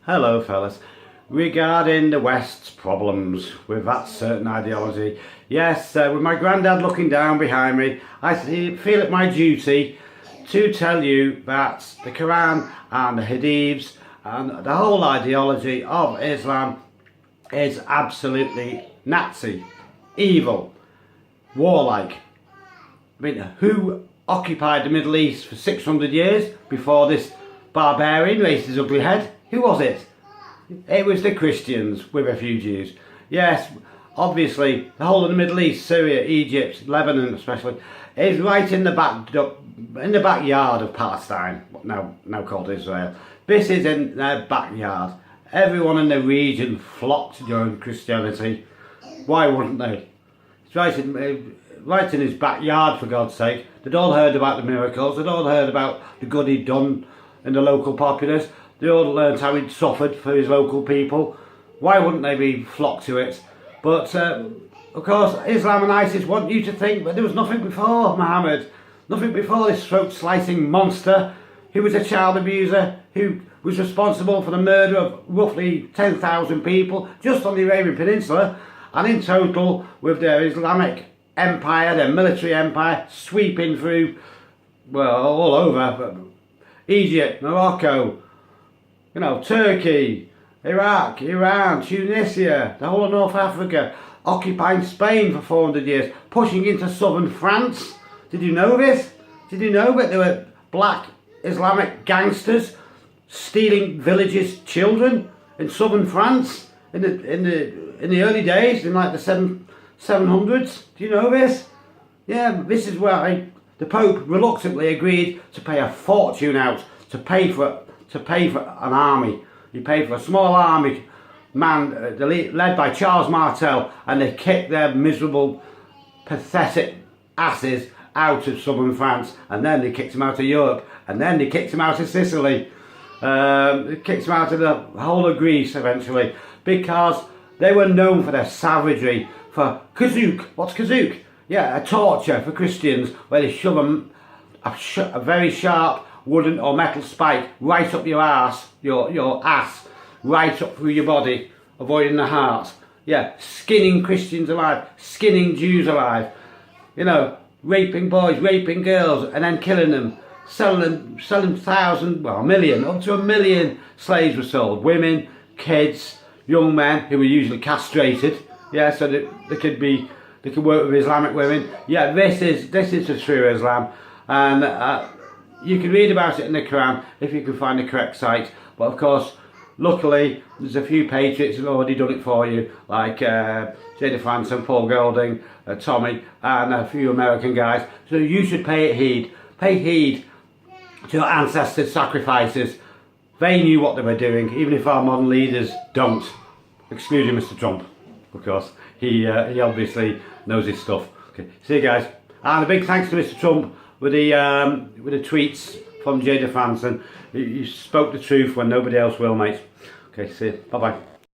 Hello fellas. Regarding the West's problems with that certain ideology, yes, with my granddad looking down behind me, I feel it my duty to tell you that the Quran and the Hadiths and the whole ideology of Islam is absolutely Nazi, evil, warlike. I mean, who occupied the Middle East for 600 years before this barbarian raised his ugly head? Who was it? It was the Christians with a few Jews. Yes, obviously, the whole of the Middle East, Syria, Egypt, Lebanon especially, is right in the backyard of Palestine, now called Israel. This is in their backyard. Everyone in the region flocked to join Christianity. Why wouldn't they? It's right in his backyard, for God's sake. They'd all heard about the miracles. They'd all heard about the good he'd done in the local populace. They all learned how he'd suffered for his local people. Why wouldn't they be flocked to it? But, of course, Islam and ISIS want you to think that there was nothing before Muhammad. Nothing before this throat-slicing monster who was a child abuser, who was responsible for the murder of roughly 10,000 people just on the Arabian Peninsula, and in total, with their Islamic empire, their military empire, sweeping through, well, all over Egypt, Morocco, Turkey, Iraq, Iran, Tunisia, the whole of North Africa, occupying Spain for 400 years, pushing into southern France. Did you know this? Did you know that there were black Islamic gangsters stealing villages' children in southern France in the early days, in like the 700s? Do you know this? Yeah, this is why the Pope reluctantly agreed to pay a fortune out to pay for an army. He paid for a small army man led by Charles Martel, and they kicked their miserable, pathetic asses out of southern France, and then they kicked him out of Europe, and then they kicked him out of Sicily. They kicked him out of the whole of Greece eventually, because they were known for their savagery, for kazook. What's kazook? Yeah, a torture for Christians where they shove a very sharp wooden or metal spike right up your ass, your ass, right up through your body, avoiding the heart. Yeah, skinning Christians alive, skinning Jews alive. Raping boys, raping girls, and then killing them, selling a million, up to 1 million slaves were sold. Women, kids, young men who were usually castrated. Yeah, so that they could work with Islamic women. Yeah, this is the true Islam, and you can read about it in the Quran if you can find the correct site. But of course, luckily, there's a few patriots who've already done it for you, like Jada Franson, Paul Golding, Tommy, and a few American guys. So you should pay heed. Pay heed to your ancestors' sacrifices. They knew what they were doing, even if our modern leaders don't. Excluding Mr. Trump, of course. He obviously knows his stuff. Okay, see you guys. And a big thanks to Mr. Trump with the tweets from Jada Franson. You spoke the truth when nobody else will, mate. Okay, see you. Bye-bye.